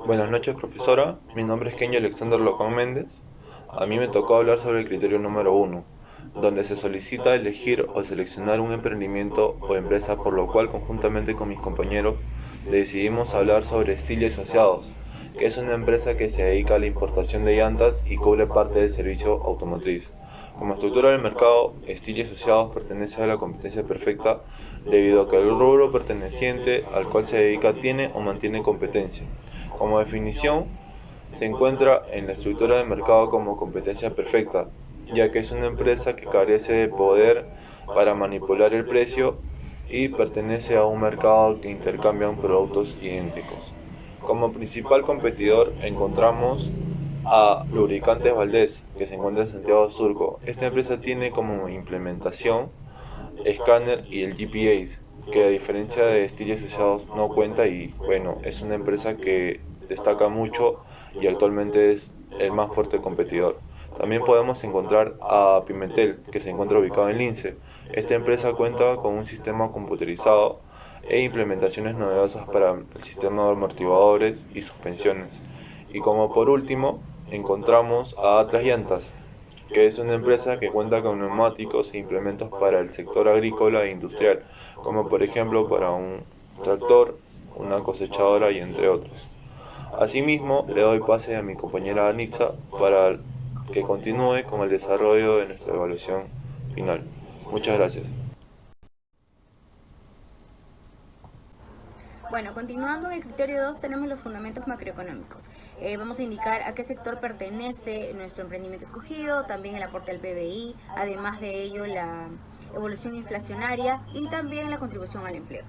Buenas noches, profesora. Mi nombre es Kenyo Alexander Locón Méndez. A mí me tocó hablar sobre el criterio número uno, donde se solicita elegir o seleccionar un emprendimiento o empresa, por lo cual conjuntamente con mis compañeros decidimos hablar sobre Steel y Asociados, que es una empresa que se dedica a la importación de llantas y cubre parte del servicio automotriz. Como estructura del mercado, Steel y Asociados pertenece a la competencia perfecta debido a que el rubro perteneciente al cual se dedica tiene o mantiene competencia. Como definición, se encuentra en la estructura del mercado como competencia perfecta, ya que es una empresa que carece de poder para manipular el precio y pertenece a un mercado que intercambian productos idénticos. Como principal competidor encontramos a Lubricantes Valdés, que se encuentra en Santiago de Surco. Esta empresa tiene como implementación escáner y el GPS, que a diferencia de Steel Asociados no cuenta y bueno, es una empresa que destaca mucho y actualmente es el más fuerte competidor. También podemos encontrar a Pimentel, que se encuentra ubicado en Lince. Esta empresa cuenta con un sistema computerizado e implementaciones novedosas para el sistema de amortiguadores y suspensiones. Y como por último, encontramos a Atlas Llantas, que es una empresa que cuenta con neumáticos e implementos para el sector agrícola e industrial, como por ejemplo para un tractor, una cosechadora y entre otros. Asimismo, le doy pase a mi compañera Anitza para que continúe con el desarrollo de nuestra evaluación final. Muchas gracias. Bueno, continuando en el criterio 2 tenemos los fundamentos macroeconómicos. Vamos a indicar a qué sector pertenece nuestro emprendimiento escogido, también el aporte al PBI, además de ello la evolución inflacionaria y también la contribución al empleo.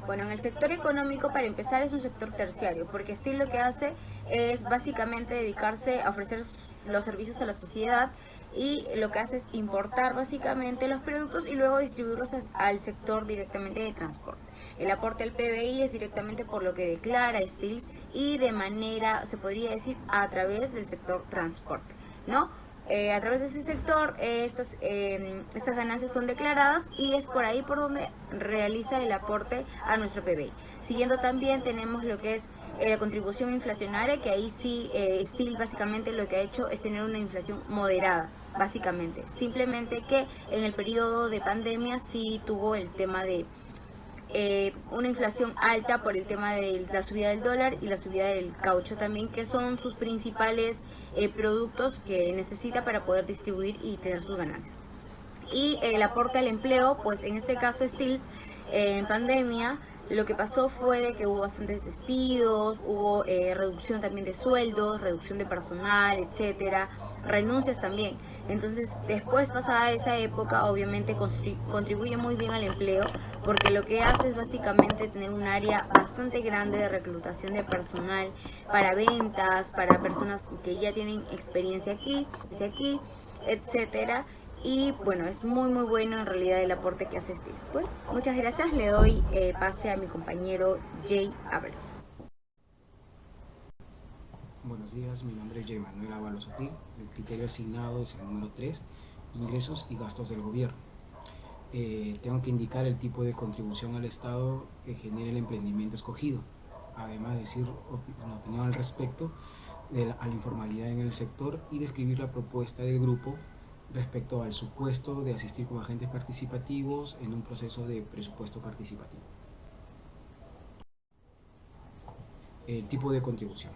Bueno, en el sector económico, para empezar, es un sector terciario, porque Steel lo que hace es básicamente dedicarse a ofrecer los servicios a la sociedad y lo que hace es importar básicamente los productos y luego distribuirlos al sector directamente de transporte. El aporte al PBI es directamente por lo que declara Steel y de manera, se podría decir, a través del sector transporte, ¿no? A través de ese sector estas ganancias son declaradas y es por ahí por donde realiza el aporte a nuestro PBI. Siguiendo también tenemos lo que es la contribución inflacionaria, que ahí sí Steel básicamente lo que ha hecho es tener una inflación moderada, básicamente. Simplemente que en el periodo de pandemia sí tuvo el tema de una inflación alta por el tema de la subida del dólar y la subida del caucho también, que son sus principales productos que necesita para poder distribuir y tener sus ganancias. Y el aporte al empleo, pues en este caso Stills, en pandemia, lo que pasó fue de que hubo bastantes despidos, hubo reducción también de sueldos, reducción de personal, etcétera, renuncias también. Entonces, después pasada esa época, obviamente contribuye muy bien al empleo, porque lo que hace es básicamente tener un área bastante grande de reclutación de personal para ventas, para personas que ya tienen experiencia aquí, etcétera. Y bueno, es muy bueno en realidad el aporte que hace Steve. Pues muchas gracias, le doy pase a mi compañero Jay Ábalos. Buenos días, mi nombre es Jay Manuel Ábalos Sotil. El criterio asignado es el número 3, ingresos y gastos del gobierno. Tengo que indicar el tipo de contribución al Estado que genera el emprendimiento escogido, además de decir una opinión al respecto a la informalidad en el sector y describir la propuesta del grupo respecto al supuesto de asistir como agentes participativos en un proceso de presupuesto participativo. El tipo de contribución.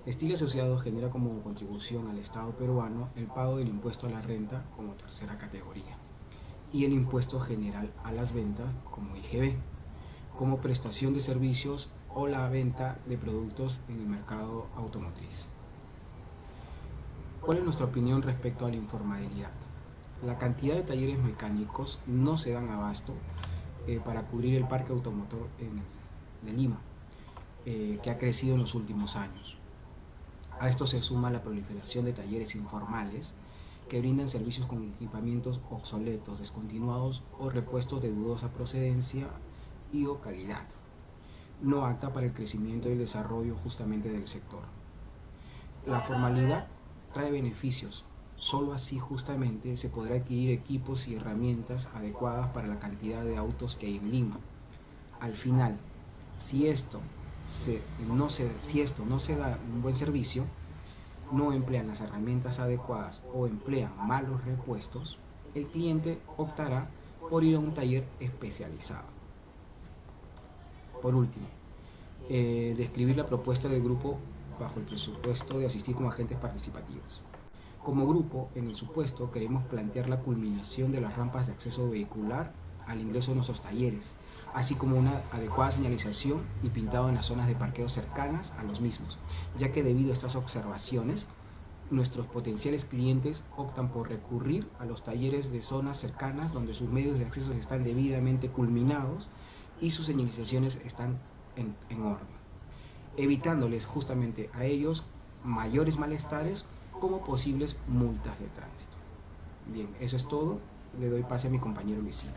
Steel Asociado genera como contribución al Estado peruano el pago del impuesto a la renta como tercera categoría y el impuesto general a las ventas como IGB, como prestación de servicios o la venta de productos en el mercado automotriz. ¿Cuál es nuestra opinión respecto a la informalidad? La cantidad de talleres mecánicos no se dan abasto para cubrir el parque automotor de Lima, que ha crecido en los últimos años. A esto se suma la proliferación de talleres informales que brindan servicios con equipamientos obsoletos, descontinuados o repuestos de dudosa procedencia y o calidad, no apta para el crecimiento y el desarrollo justamente del sector. La formalidad trae beneficios, solo así justamente se podrá adquirir equipos y herramientas adecuadas para la cantidad de autos que hay en Lima. Al final, si esto no se da un buen servicio, no emplean las herramientas adecuadas o emplean malos repuestos, el cliente optará por ir a un taller especializado. Por último, describir la propuesta del grupo bajo el presupuesto de asistir como agentes participativos. Como grupo, en el supuesto, queremos plantear la culminación de las rampas de acceso vehicular al ingreso de nuestros talleres, así como una adecuada señalización y pintado en las zonas de parqueo cercanas a los mismos, ya que debido a estas observaciones, nuestros potenciales clientes optan por recurrir a los talleres de zonas cercanas donde sus medios de acceso están debidamente culminados y sus señalizaciones están en orden, evitándoles justamente a ellos mayores malestares como posibles multas de tránsito. Bien, eso es todo. Le doy pase a mi compañero Luisito.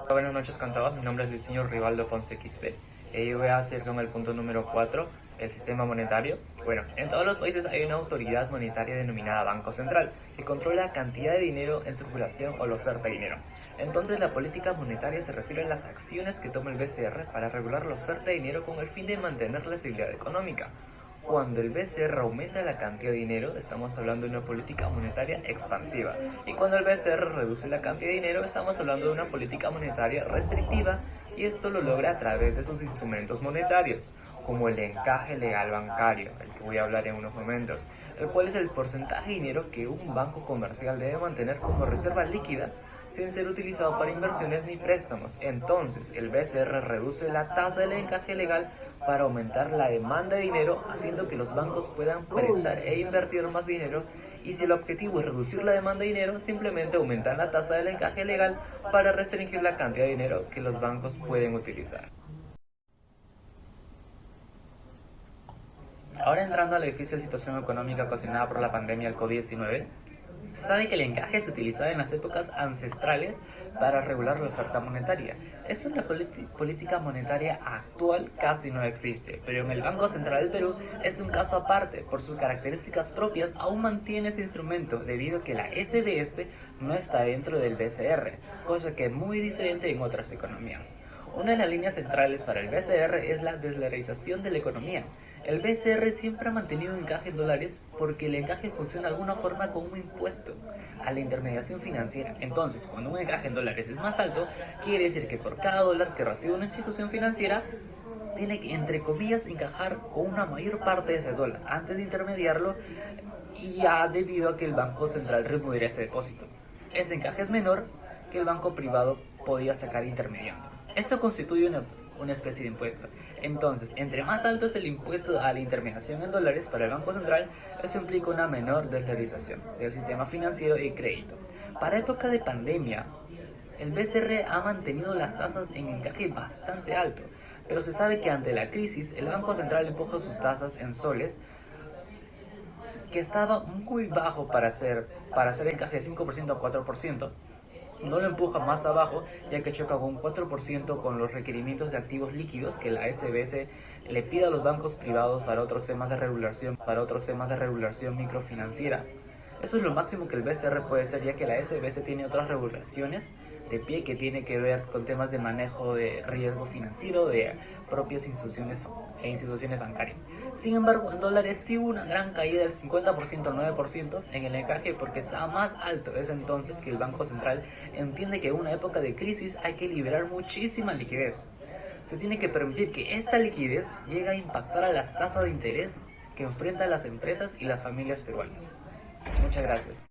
Buenas noches con todos, mi nombre es Luis Señor Rivaldo Ponce XP y yo voy a hacer con el punto número 4, el sistema monetario. Bueno, en todos los países hay una autoridad monetaria denominada Banco Central que controla la cantidad de dinero en circulación o la oferta de dinero. Entonces la política monetaria se refiere a las acciones que toma el BCR para regular la oferta de dinero con el fin de mantener la estabilidad económica. Cuando el BCR aumenta la cantidad de dinero, estamos hablando de una política monetaria expansiva. Y cuando el BCR reduce la cantidad de dinero, estamos hablando de una política monetaria restrictiva. Y esto lo logra a través de sus instrumentos monetarios, como el encaje legal bancario, del que voy a hablar en unos momentos, el cual es el porcentaje de dinero que un banco comercial debe mantener como reserva líquida sin ser utilizado para inversiones ni préstamos. Entonces, el BCR reduce la tasa del encaje legal para aumentar la demanda de dinero, haciendo que los bancos puedan prestar e invertir más dinero. Y si el objetivo es reducir la demanda de dinero, simplemente aumentan la tasa del encaje legal para restringir la cantidad de dinero que los bancos pueden utilizar. Ahora entrando al difícil situación económica ocasionada por la pandemia del COVID-19, se sabe que el encaje se utilizaba en las épocas ancestrales para regular la oferta monetaria. Esto en la política monetaria actual casi no existe, pero en el Banco Central del Perú es un caso aparte. Por sus características propias aún mantiene ese instrumento debido a que la SBS no está dentro del BCR, cosa que es muy diferente en otras economías. Una de las líneas centrales para el BCR es la desdolarización de la economía. El BCR siempre ha mantenido un encaje en dólares porque el encaje funciona de alguna forma como un impuesto a la intermediación financiera. Entonces, cuando un encaje en dólares es más alto, quiere decir que por cada dólar que recibe una institución financiera, tiene que, entre comillas, encajar con una mayor parte de ese dólar antes de intermediarlo, y ya debido a que el Banco Central removiera ese depósito. Ese encaje es menor que el banco privado podía sacar intermediando. Esto constituye una especie de impuesto. Entonces, entre más alto es el impuesto a la intermediación en dólares para el Banco Central, eso implica una menor desvalorización del sistema financiero y crédito. Para época de pandemia, el BCR ha mantenido las tasas en encaje bastante alto, pero se sabe que ante la crisis el Banco Central empuja sus tasas en soles, que estaba muy bajo para hacer encaje de 5% a 4%. No lo empuja más abajo, ya que choca con un 4% con los requerimientos de activos líquidos que la SBS le pide a los bancos privados para otros temas de regulación microfinanciera. Eso es lo máximo que el BCR puede hacer, ya que la SBS tiene otras regulaciones de pie que tiene que ver con temas de manejo de riesgo financiero de propias instituciones bancarias. Sin embargo, en dólares sí hubo una gran caída del 50% al 9% en el encaje porque estaba más alto. Es entonces que el Banco Central entiende que en una época de crisis hay que liberar muchísima liquidez. Se tiene que permitir que esta liquidez llegue a impactar a las tasas de interés que enfrentan las empresas y las familias peruanas. Muchas gracias.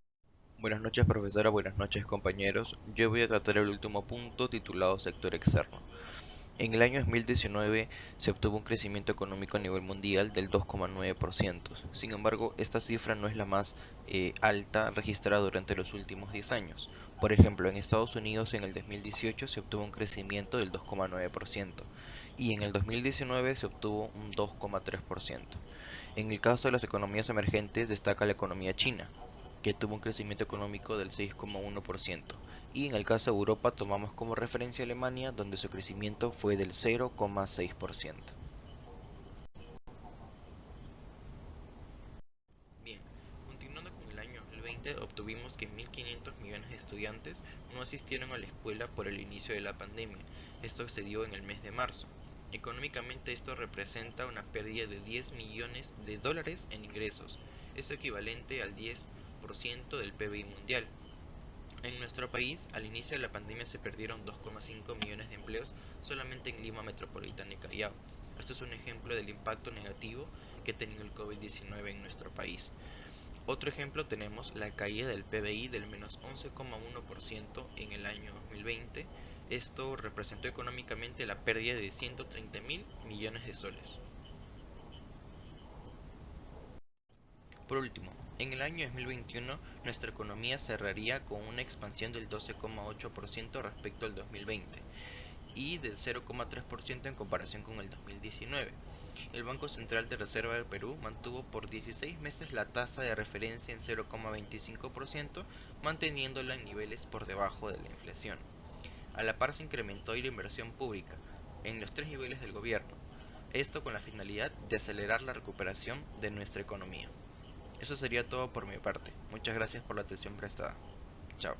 Buenas noches, profesora, buenas noches, compañeros. Yo voy a tratar el último punto titulado sector externo. En el año 2019 se obtuvo un crecimiento económico a nivel mundial del 2,9%. Sin embargo, esta cifra no es la más alta registrada durante los últimos 10 años. Por ejemplo, en Estados Unidos en el 2018 se obtuvo un crecimiento del 2,9% y en el 2019 se obtuvo un 2,3%. En el caso de las economías emergentes destaca la economía china, que tuvo un crecimiento económico del 6,1%, y en el caso de Europa tomamos como referencia Alemania, donde su crecimiento fue del 0,6%. Bien, continuando con el año 2020, 2020 obtuvimos que 1.500 millones de estudiantes no asistieron a la escuela por el inicio de la pandemia. Esto se dio en el mes de marzo. Económicamente esto representa una pérdida de 10 millones de dólares en ingresos. Eso equivalente al 10% del PBI mundial. En nuestro país, al inicio de la pandemia se perdieron 2,5 millones de empleos solamente en Lima Metropolitana y Callao. Esto es un ejemplo del impacto negativo que ha tenido el COVID-19 en nuestro país. Otro ejemplo tenemos la caída del PBI del menos 11,1% en el año 2020. Esto representó económicamente la pérdida de 130.000 millones de soles. Por último, en el año 2021 nuestra economía cerraría con una expansión del 12,8% respecto al 2020 y del 0,3% en comparación con el 2019. El Banco Central de Reserva del Perú mantuvo por 16 meses la tasa de referencia en 0,25%, manteniéndola en niveles por debajo de la inflación. A la par se incrementó la inversión pública en los tres niveles del gobierno, esto con la finalidad de acelerar la recuperación de nuestra economía. Eso sería todo por mi parte. Muchas gracias por la atención prestada. Chao.